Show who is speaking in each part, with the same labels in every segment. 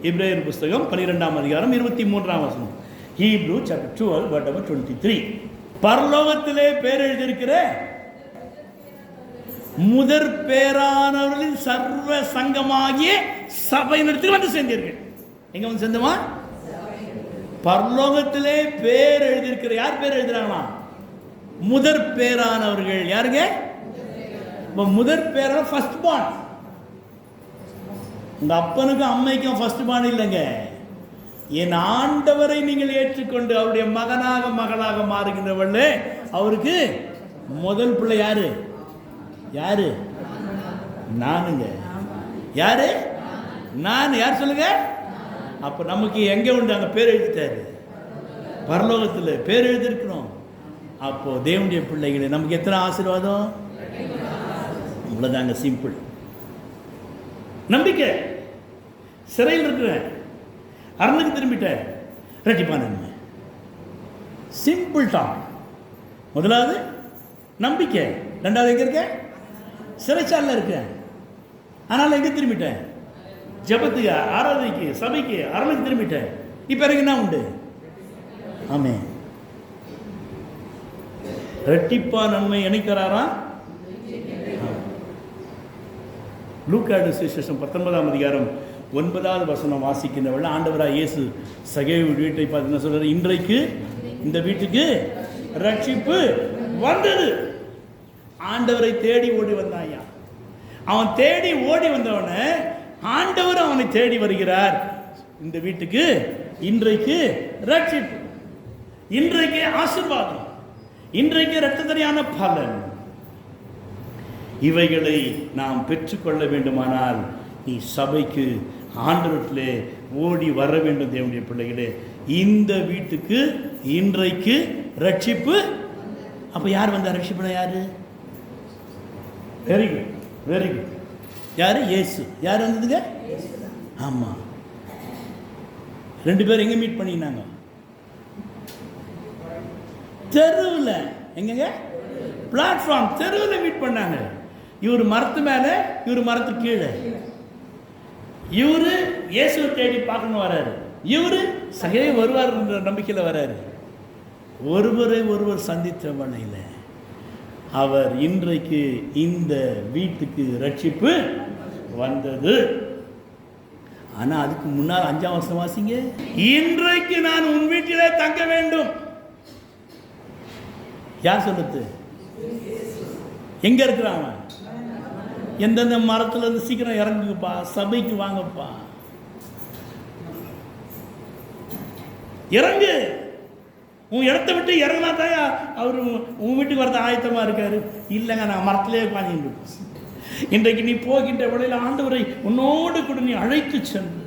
Speaker 1: எபிரேயர் புஸ்தகம் 12ஆம் அதிகாரம் 23ஆம் வசனம். Hebrew chapter 12 verse number 23. பரலோகத்திலே பேர் எழுதியிருக்கிற முதற் பேரானவர்களின் சர்வ சங்கமாகிய சபையினிடத்தில் வந்து சேர்ந்தீர்கள். எங்க வந்து சேர்ந்தோமா? பரலோகத்திலே பேர் எழுதியிருக்கிற யார் பேர் எழுதுறாங்களா? முதற் பேரானவர்கள். யாருங்க? முதற் பேரான ஃபர்ஸ்ட் பார்ன். உங்க அப்பனுக்கும் அம்மைக்கும் ஃபர்ஸ்ட் பார்ன் இல்லைங்க. என் ஆண்டவரை நீங்கள் ஏற்றுக்கொண்டு அவருடைய மகளாக மாறுகின்றவர்களே, அவருக்கு முதல் பிள்ளை யாரு? யாரு? நானுங்க. யாரு? நான். யார் சொல்லுங்க? அப்ப நமக்கு எங்க உண்டு? அங்க பேர் எழுதிட்டாரு. பரலோகத்தில் பேர் எழுதிருக்கிறோம். அப்போ தேவனுடைய பிள்ளைகளை நமக்கு எத்தனை ஆசீர்வாதம்? இவ்வளவுதாங்க, சிம்பிள். நம்பிக்கை. சிறையில் இருக்கிற அரணுக்கு திரும்பிட்ட ரெட்டிப்பான சிம்பிள் டாக். முதலாவது நம்பிக்கை. ரெண்டாவது எங்க இருக்க? சிறைச்சாலையில் இருக்க. அதனால எங்க திரும்பிட்டேன்? ஜபத்துக்கு, ஆராதனைக்கு, சபைக்கு, அரணுக்கு திரும்பிட்டேன். இப்ப எனக்கு என்ன உண்டு? ஆமே. ரெட்டிப்பா நன்மை இணைக்கிறாரா? லூக்காடு சுவிசேஷம் 19ஆம் அதிகாரம் 9வது வசனம் வாசிக்கின்றவள் ஆண்டவராக இயேசு சகேவு வீட்டை பார்த்து சொல்றாரு, இன்றைக்கு இந்த வீட்டுக்கு ரட்சிப்பு வந்தது. ஆண்டவரை தேடி ஓடி வந்தாயா. அவன் தேடி ஓடி வந்தவன ஆண்டவர் அவனை தேடி வருகிறார். இந்த வீட்டுக்கு இன்றைக்கு ரட்சிப்பு, இன்றைக்கு ஆசீர்வாதம், இன்றைக்கு இரத்தத்தரியான பலன். இவைகளை நாம் பெற்றுக்கொள்ள வேண்டுமானால் நீ சபைக்கு, ஆண்டவரிலே ஓடி வர வேண்டும். தேவனுடைய பிள்ளைகளே, இந்த வீட்டுக்கு இன்றைக்கு ரட்சிப்பு. அப்ப யார் வந்தா? ரட்சிப்புனா யாரு? Very good, very good. யாரு? இயேசு. யார் வந்ததுங்க? ஆமா. ரெண்டு பேரும் எங்க மீட் பண்ணினாங்க? தெருவில். எங்க? பிளாட்ஃபார்ம், தெருவில் மீட் பண்ணாங்க. இவர் மரத்து மேல, இவர் மரத்து கீழே. இவரு இயேசுவை தேடி பார்க்கணும் வராரு, இவரு சகே வருவார் என்ற நம்பிக்கையில் வராரு. ஒருவரை ஒருவர் சந்தித்த வகையில் அவர் இன்றைக்கு இந்த வீட்டுக்கு ரட்சிப்பு வந்தது. ஆனா அதுக்கு முன்னால் 5ஆம் வருஷம் வாசிங்க. இன்றைக்கு நான் உன் வீட்டிலே தங்க வேண்டும். யார் சொல்லுது? எங்க இருக்கிறாங்க? எந்தெந்த மரத்துல இருந்து சீக்கிரம் இறங்குப்பா, சபைக்கு வாங்கப்பா, இறங்கு. உன் இடத்த விட்டு இறங்கினா தான் அவர் உன் வீட்டுக்கு வரது ஆயத்தமா இருக்காரு. இல்லைங்க, நான் மரத்திலே உட்காந்து. இன்றைக்கு நீ போகின்ற வேளையில் ஆண்டவரை உன்னோடு கூட நீ அழைத்து சென்று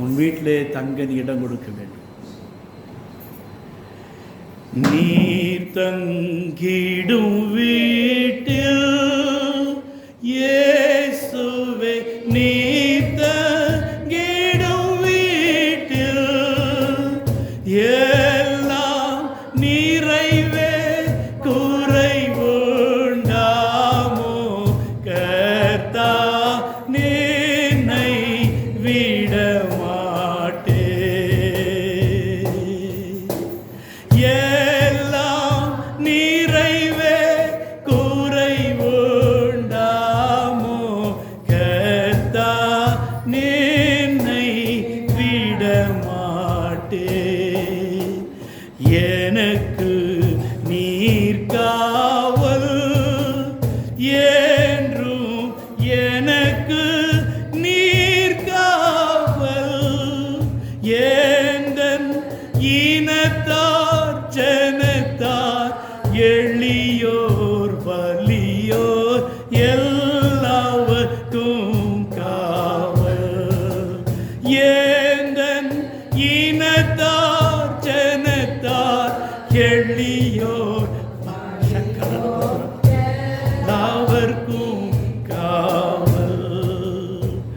Speaker 1: உன் வீட்டிலே தங்க நீ இடம் கொடுக்க வேண்டும். நீர் தங்கிடும் வீட்டில் இயேசுவே, நீர் தங்கிடும் வீட்டில் எல்லாம் நிறைவே குறைவுண்டாமோ கர்த்தா நின்னை விடமாட்டே. எல்லாம் நிறைவே குறைவுண்டாமோ கர்த்தா நின்னை விடமாட்டே. எனக்கு நீர் காவல் என்றும், எனக்கு நீர் காவல். ஏந்தன் இனத்தார் ஜனத்தார் எளியோர் வலியோர் எல்லாவர்க்கும் காவல். ஏந்தன் இனத்தார் ஜனத்தார் எளியோர்